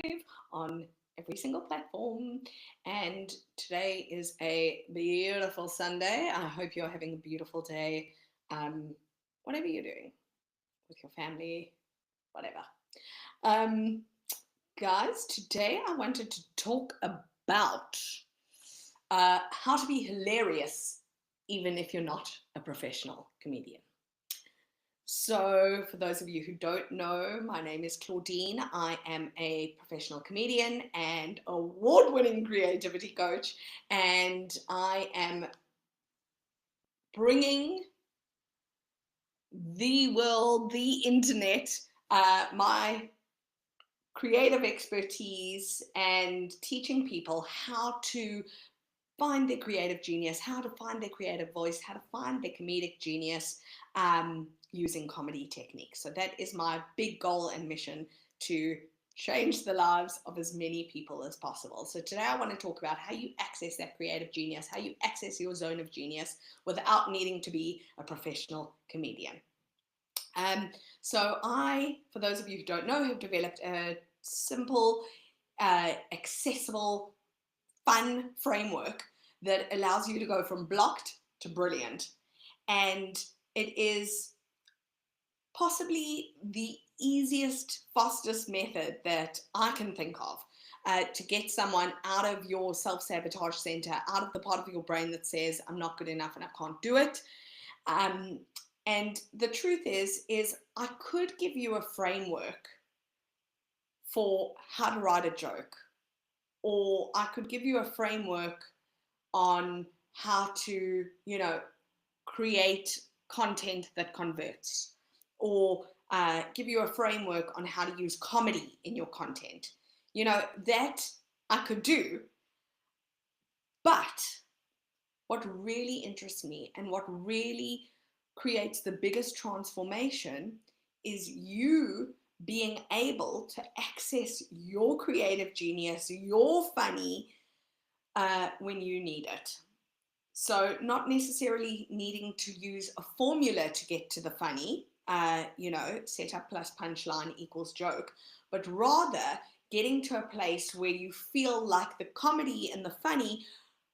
live on every single platform. And today is a beautiful Sunday. I hope you're having a beautiful day, whatever you're doing with your family, whatever. Um, Guys, today I wanted to talk about how to be hilarious even if you're not a professional comedian. So, for those of you who don't know, my name is Claudine. I am a professional comedian and award-winning creativity coach, and I am bringing the world, the internet, my creative expertise and teaching people how to find their creative genius, how to find their creative voice, how to find their comedic genius using comedy techniques. So that is my big goal and mission, to change the lives of as many people as possible. So today I want to talk about how you access that creative genius, how you access your zone of genius without needing to be a professional comedian. So I, for those of you who don't know, have developed a simple, accessible, fun framework that allows you to go from blocked to brilliant. And it is possibly the easiest, fastest method that I can think of to get someone out of your self-sabotage center, out of the part of your brain that says, I'm not good enough and I can't do it. And the truth is I could give you a framework for how to write a joke, or I could give you a framework on how to, create content that converts, or give you a framework on how to use comedy in your content. That I could do. But what really interests me and what really creates the biggest transformation is you being able to access your creative genius, your funny, when you need it. So not necessarily needing to use a formula to get to the funny, setup plus punchline equals joke, but rather getting to a place where you feel like the comedy and the funny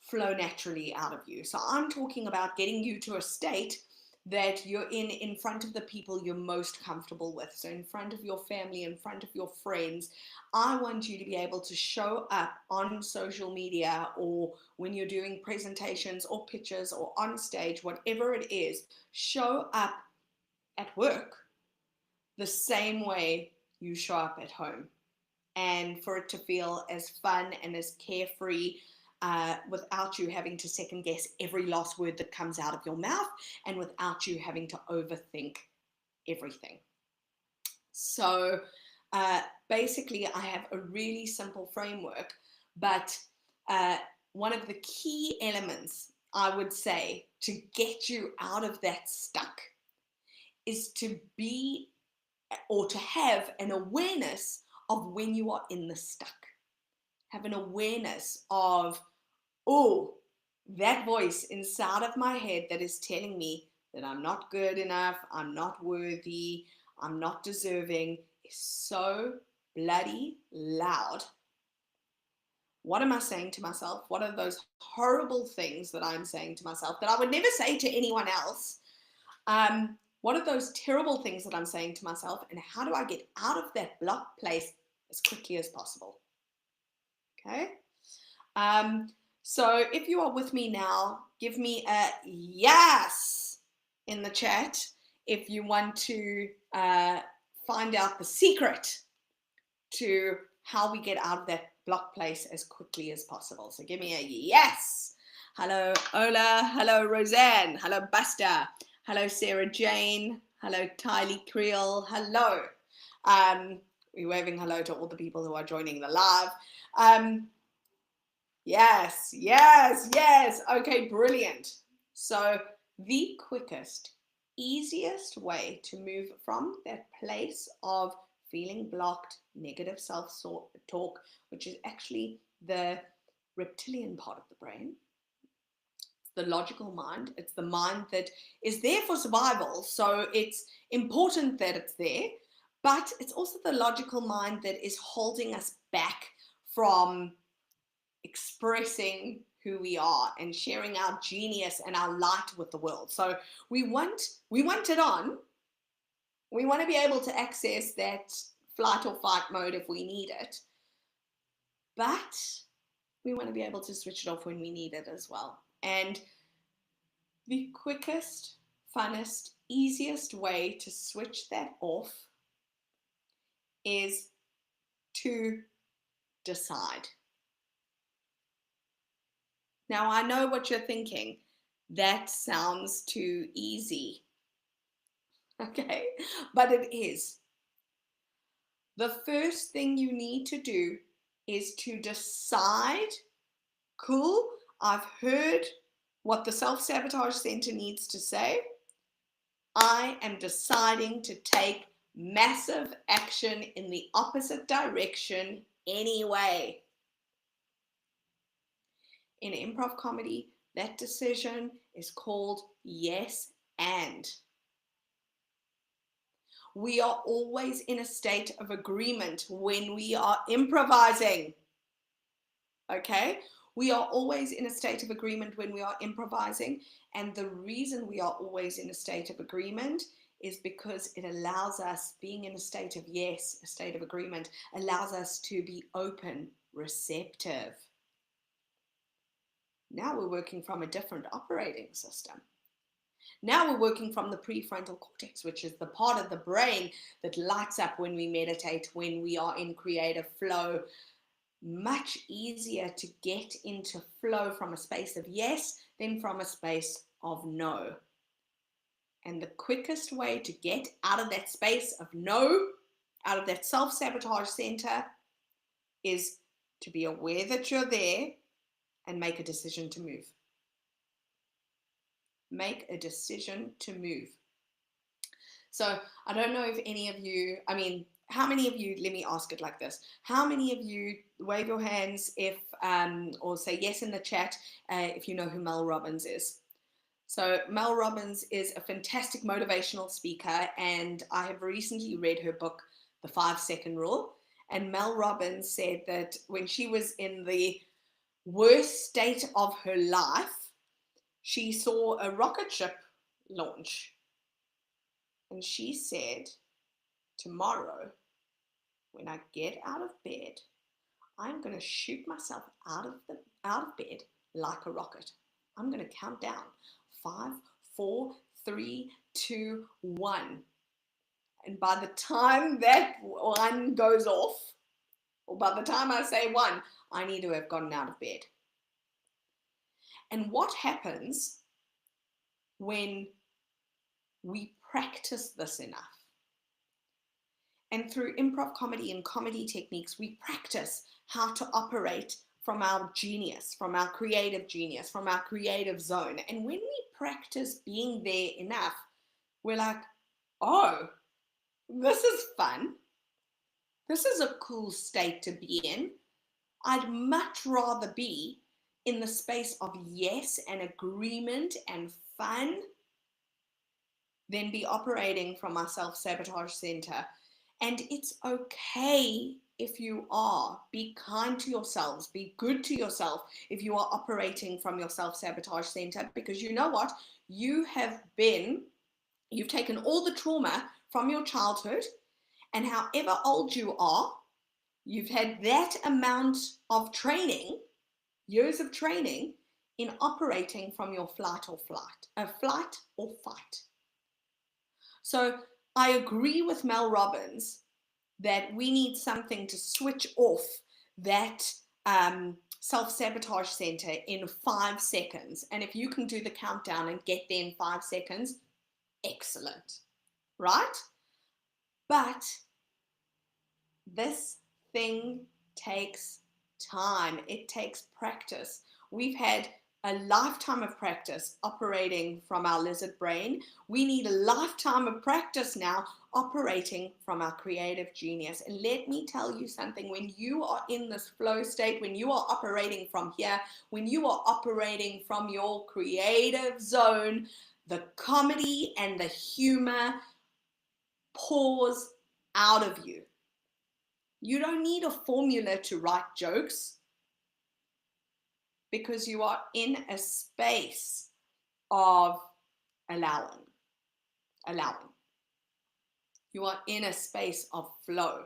flow naturally out of you. So I'm talking about getting you to a state that you're in front of the people you're most comfortable with. So in front of your family, in front of your friends. I want you to be able to show up on social media, or when you're doing presentations or pitches or on stage, whatever it is, show up at work the same way you show up at home, and for it to feel as fun and as carefree, without you having to second guess every last word that comes out of your mouth, and without you having to overthink everything. So basically, I have a really simple framework, but one of the key elements, I would say, to get you out of that stuck is to be, or to have an awareness of when you are in the stuck. Have an awareness of, oh, that voice inside of my head that is telling me that I'm not good enough, I'm not worthy, I'm not deserving, is so bloody loud. What am I saying to myself? What are those horrible things that I'm saying to myself that I would never say to anyone else? What are those terrible things that I'm saying to myself, and how do I get out of that blocked place as quickly as possible? Okay. So if you are with me now, give me a yes in the chat if you want to find out the secret to how we get out of that block place as quickly as possible. So give me a yes. Hello, Ola. Hello, Roseanne. Hello, Buster. Hello, Sarah Jane. Hello, Tylee Creel. Hello. We're waving hello to all the people who are joining the live. Yes, yes, yes. Okay, brilliant. So the quickest, easiest way to move from that place of feeling blocked, negative self-talk, which is actually the reptilian part of the brain, the logical mind. It's the mind that is there for survival. So it's important that it's there, But it's also the logical mind that is holding us back from expressing who we are and sharing our genius and our light with the world. So we want it on. We want to be able to access that flight or fight mode if we need it. But we want to be able to switch it off when we need it as well. And the quickest, funnest, easiest way to switch that off is to decide. Now, I know what you're thinking. That sounds too easy. Okay, but it is. The first thing you need to do is to decide, cool, I've heard what the self-sabotage center needs to say. I am deciding to take massive action in the opposite direction anyway. In improv comedy, that decision is called yes and. We are always in a state of agreement when we are improvising. Okay? We are always in a state of agreement when we are improvising. And the reason we are always in a state of agreement is because it allows us, being in a state of yes, a state of agreement, allows us to be open, receptive. Now we're working from a different operating system. Now we're working from the prefrontal cortex, which is the part of the brain that lights up when we meditate, when we are in creative flow. Much easier to get into flow from a space of yes than from a space of no. And the quickest way to get out of that space of no, out of that self-sabotage center, is to be aware that you're there and make a decision to move. Make a decision to move. So I don't know if any of you, how many of you, let me ask it like this. How many of you, wave your hands if, or say yes in the chat if you know who Mel Robbins is. So Mel Robbins is a fantastic motivational speaker, and I have recently read her book, The 5-Second Rule. And Mel Robbins said that when she was in the worst state of her life, she saw a rocket ship launch. And she said, tomorrow, when I get out of bed, I'm going to shoot myself out of bed like a rocket. I'm going to count down 5, 4, 3, 2, 1. And by the time that one goes off, or by the time I say 1, I need to have gotten out of bed. And what happens when we practice this enough? And through improv comedy and comedy techniques, we practice how to operate from our genius, from our creative genius, from our creative zone. And when we practice being there enough, we're like, oh, this is fun. This is a cool state to be in. I'd much rather be in the space of yes and agreement and fun than be operating from our self-sabotage center. And it's okay if you are. Be kind to yourselves. Be good to yourself if you are operating from your self-sabotage center, because you know what? You've taken all the trauma from your childhood, and however old you are, you've had that amount of training, years of training in operating from your flight or fight. So I agree with Mel Robbins that we need something to switch off that self-sabotage center in 5 seconds. And if you can do the countdown and get there in 5 seconds, excellent, right? But this thing takes time. It takes practice. We've had a lifetime of practice operating from our lizard brain. We need a lifetime of practice now operating from our creative genius. And let me tell you something, when you are in this flow state, when you are operating from here, when you are operating from your creative zone, the comedy and the humor pours out of you. You don't need a formula to write jokes because you are in a space of allowing. You are in a space of flow.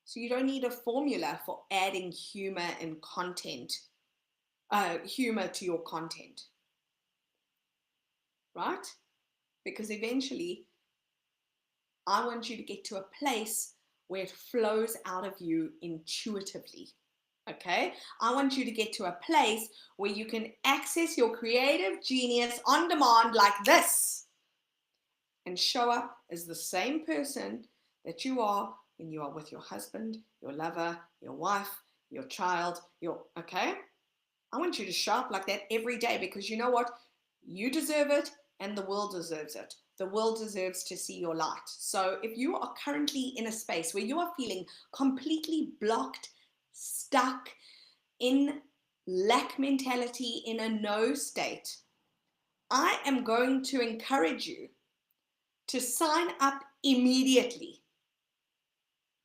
So you don't need a formula for adding humor and content, humor to your content, right? Because eventually, I want you to get to a place where it flows out of you intuitively. Okay? I want you to get to a place where you can access your creative genius on demand like this and show up as the same person that you are when you are with your husband, your lover, your wife, your child, okay? I want you to show up like that every day because you know what? You deserve it and the world deserves it. The world deserves to see your light. So if you are currently in a space where you are feeling completely blocked, stuck, in lack mentality, in a no state, I am going to encourage you to sign up immediately.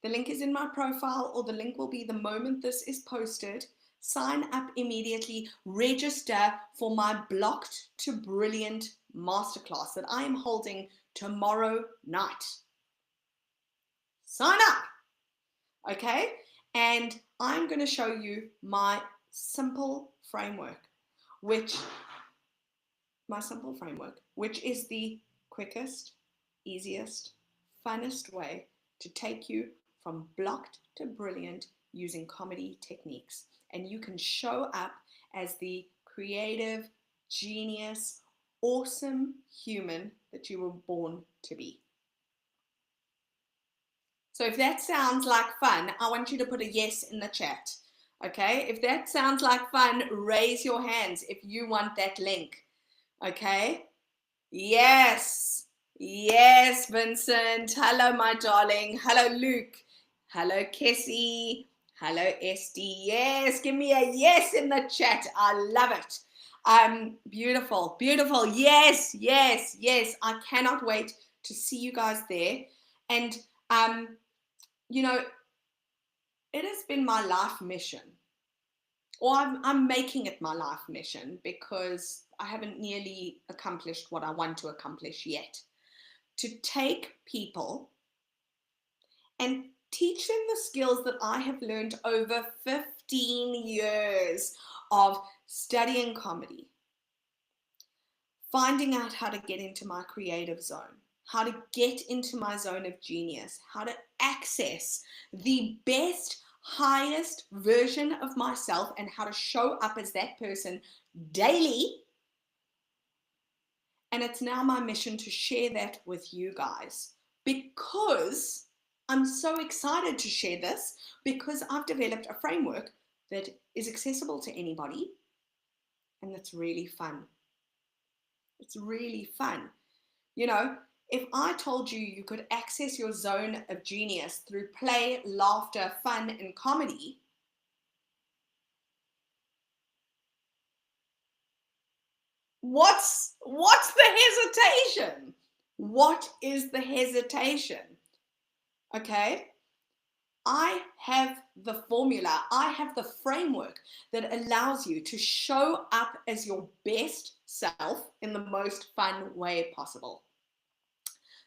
The link is in my profile, or the link will be the moment this is posted. Sign up immediately, register for my Blocked to Brilliant masterclass that I am holding tomorrow night. Sign up, okay? And I'm going to show you my simple framework, which is the quickest, easiest, funnest way to take you from blocked to brilliant using comedy techniques. And you can show up as the creative, genius, awesome human that you were born to be. So if that sounds like fun, I want you to put a yes in the chat. Okay? If that sounds like fun, raise your hands if you want that link. Okay? Yes. Yes, Vincent. Hello, my darling. Hello, Luke. Hello, Kessie. Hello, Esty. Yes, give me a yes in the chat. I love it. Beautiful, beautiful. Yes, yes, yes. I cannot wait to see you guys there. And you know, it has been my life mission, or I'm making it my life mission because I haven't nearly accomplished what I want to accomplish yet. To take people and teach them the skills that I have learned over 15 years of studying comedy, finding out how to get into my creative zone, how to get into my zone of genius, how to access the best, highest version of myself, and how to show up as that person daily. And it's now my mission to share that with you guys because I'm so excited to share this, because I've developed a framework that is accessible to anybody, and that's really fun. It's really fun. You know, if I told you you could access your zone of genius through play, laughter, fun, and comedy, what's the hesitation? What is the hesitation? Okay? I have the formula, I have the framework that allows you to show up as your best self in the most fun way possible.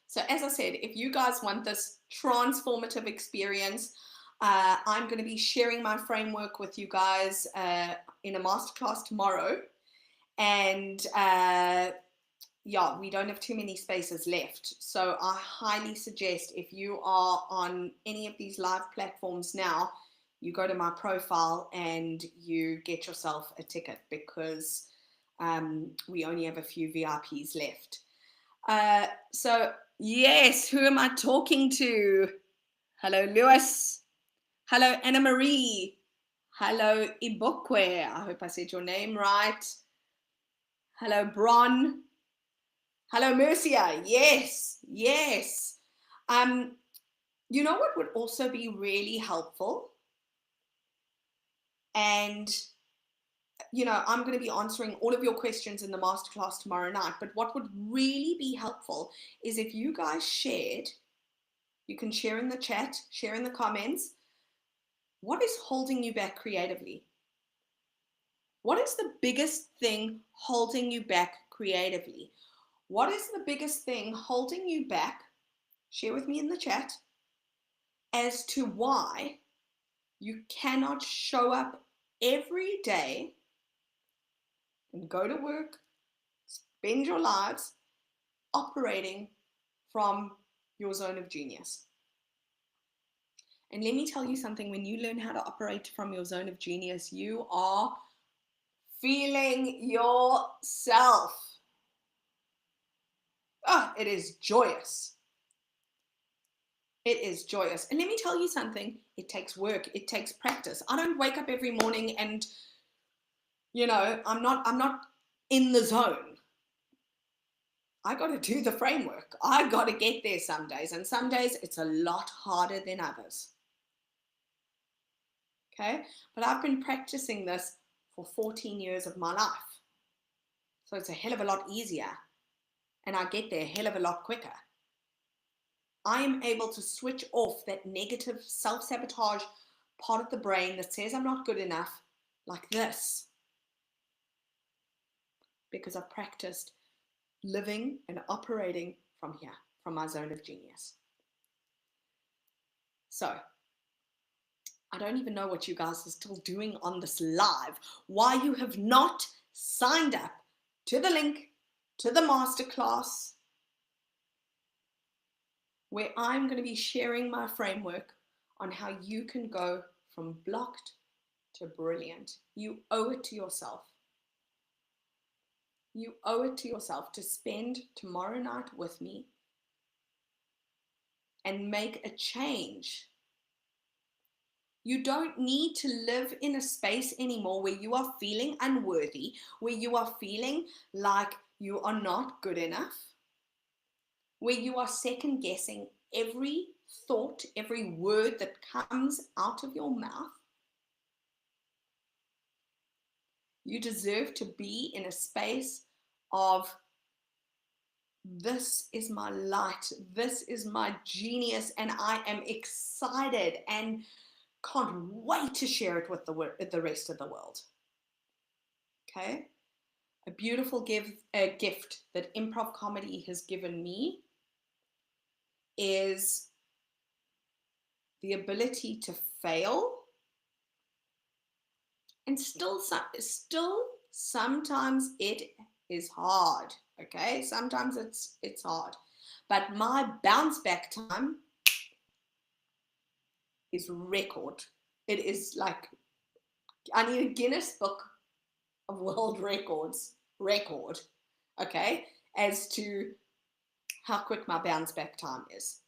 So as I said, if you guys want this transformative experience, I'm going to be sharing my framework with you guys in a masterclass tomorrow. And yeah, we don't have too many spaces left. So I highly suggest, if you are on any of these live platforms now, you go to my profile and you get yourself a ticket, because we only have a few VIPs left. So yes, who am I talking to? Hello, Lewis. Hello, Anna Marie. Hello, Ibokwe. I hope I said your name right. Hello, Bron. Hello, Mercia. Yes, yes. You know what would also be really helpful? And, you know, I'm going to be answering all of your questions in the masterclass tomorrow night. But what would really be helpful is if you guys shared You can share in the chat, share in the comments. What is holding you back creatively? What is the biggest thing holding you back creatively? What is the biggest thing holding you back? Share with me in the chat as to why you cannot show up every day and go to work, spend your lives operating from your zone of genius. And let me tell you something, when you learn how to operate from your zone of genius, you are feeling yourself. Oh, it is joyous. It is joyous. And let me tell you something, it takes work, it takes practice. I don't wake up every morning and, I'm not in the zone. I got to do the framework. I got to get there some days, and some days it's a lot harder than others. Okay? But I've been practicing this for 14 years of my life. So it's a hell of a lot easier, and I get there a hell of a lot quicker. I am able to switch off that negative self-sabotage part of the brain that says I'm not good enough like this, because I've practiced living and operating from here, from my zone of genius. So I don't even know what you guys are still doing on this live, why you have not signed up to the link to the masterclass, where I'm going to be sharing my framework on how you can go from blocked to brilliant. You owe it to yourself. You owe it to yourself to spend tomorrow night with me and make a change. You don't need to live in a space anymore where you are feeling unworthy, where you are feeling like you are not good enough, where you are second guessing every thought, every word that comes out of your mouth. You deserve to be in a space of, this is my light, this is my genius, and I am excited and can't wait to share it with the rest of the world. Okay? A beautiful gift that improv comedy has given me is the ability to fail, and still sometimes it is hard. Okay, sometimes it's hard, but my bounce back time is record. It is like, I need a Guinness Book of World Records record, okay, as to how quick my bounce back time is.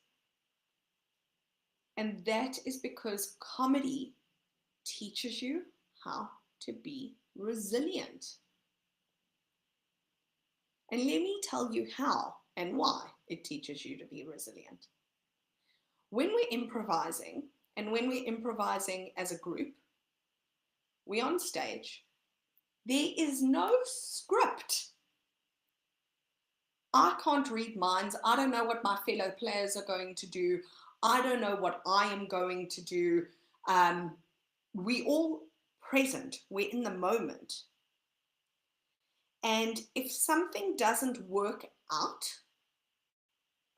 And that is because comedy teaches you how to be resilient. And let me tell you how and why it teaches you to be resilient. When we're improvising, and when we're improvising as a group, we're on stage, there is no script. I can't read minds. I don't know what my fellow players are going to do. I don't know what I am going to do. We all present. We're in the moment. And if something doesn't work out,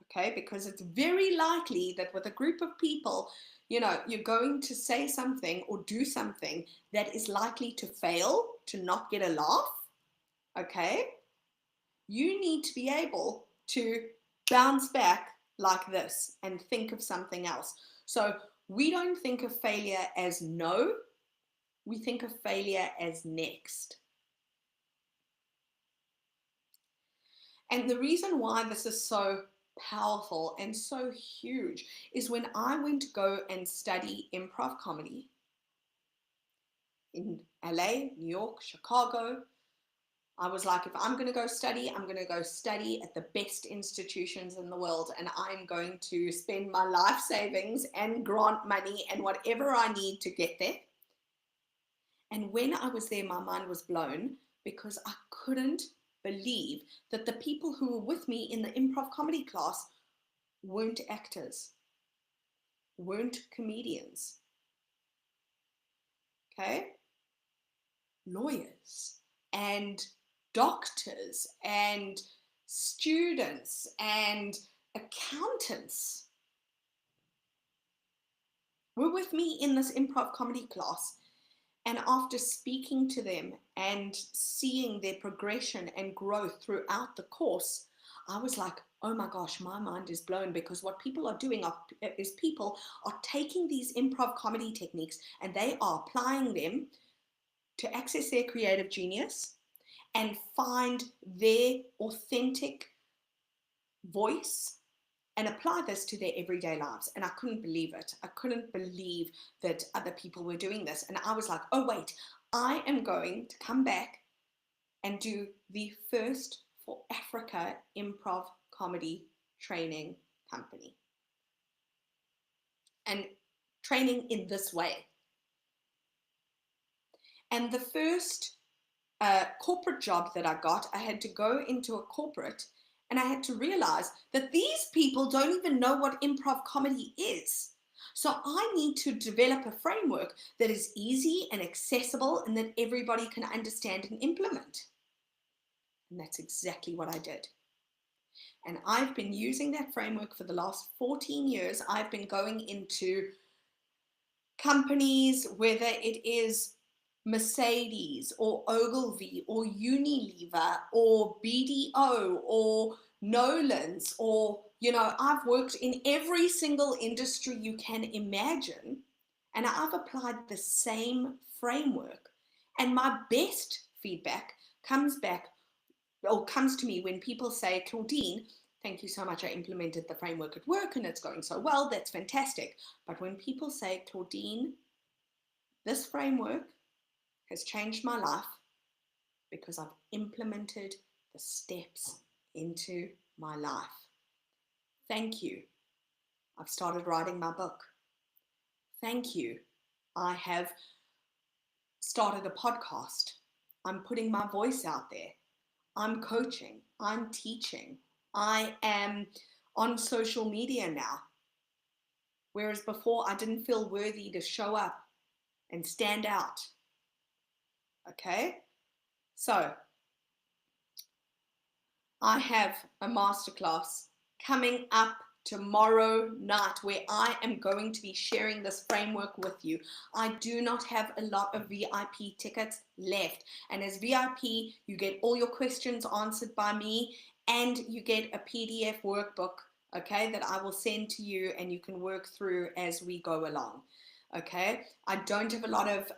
okay, because it's very likely that with a group of people, you're going to say something or do something that is likely to fail, to not get a laugh, okay? You need to be able to bounce back like this and think of something else. So we don't think of failure as no, we think of failure as next. And the reason why this is so powerful and so huge is when I went to go and study improv comedy in LA, New York, Chicago, I was like, if I'm going to go study, I'm going to go study at the best institutions in the world, and I'm going to spend my life savings and grant money and whatever I need to get there. And when I was there, my mind was blown because I couldn't believe that the people who were with me in the improv comedy class weren't actors. weren't comedians. Okay? Lawyers and doctors and students and accountants were with me in this improv comedy class. And after speaking to them and seeing their progression and growth throughout the course, I was like, oh my gosh, my mind is blown, because what people are doing is people are taking these improv comedy techniques and they are applying them to access their creative genius and find their authentic voice and apply this to their everyday lives. And I couldn't believe it. I couldn't believe that other people were doing this. And I was like, oh wait, I am going to come back and do the first for Africa improv comedy training company. And training in this way. And the first corporate job that I got, I had to go into a corporate and I had to realize that these people don't even know what improv comedy is. So I need to develop a framework that is easy and accessible and that everybody can understand and implement. And that's exactly what I did. And I've been using that framework for the last 14 years. I've been going into companies, whether it is Mercedes or Ogilvy or Unilever or BDO or Nolan's, or, I've worked in every single industry you can imagine, and I've applied the same framework. And my best feedback comes to me when people say, Claudine, thank you so much, I implemented the framework at work and it's going so well, that's fantastic. But when people say, Claudine, this framework has changed my life because I've implemented the steps into my life. Thank you. I've started writing my book. Thank you. I have started a podcast. I'm putting my voice out there. I'm coaching. I'm teaching. I am on social media now. Whereas before I didn't feel worthy to show up and stand out. Okay? So, I have a masterclass coming up tomorrow night where I am going to be sharing this framework with you. I do not have a lot of VIP tickets left. And as VIP, you get all your questions answered by me and you get a PDF workbook, okay, that I will send to you and you can work through as we go along. Okay, I don't have a lot of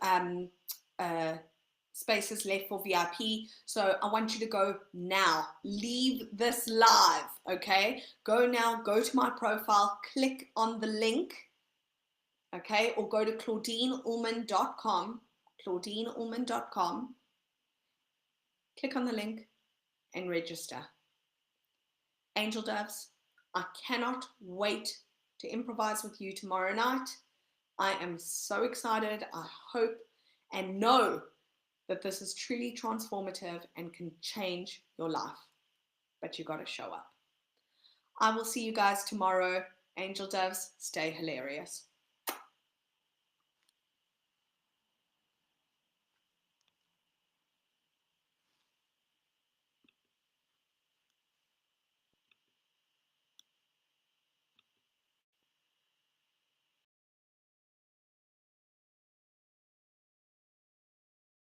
spaces left for VIP, so I want you to go now. Leave this live, okay? Go now, go to my profile, click on the link, okay? Or go to claudineulman.com, claudineulman.com, click on the link and register. Angel Doves, I cannot wait to improvise with you tomorrow night. I am so excited. I hope and know that this is truly transformative and can change your life. But you got to show up. I will see you guys tomorrow. Angel Doves, stay hilarious.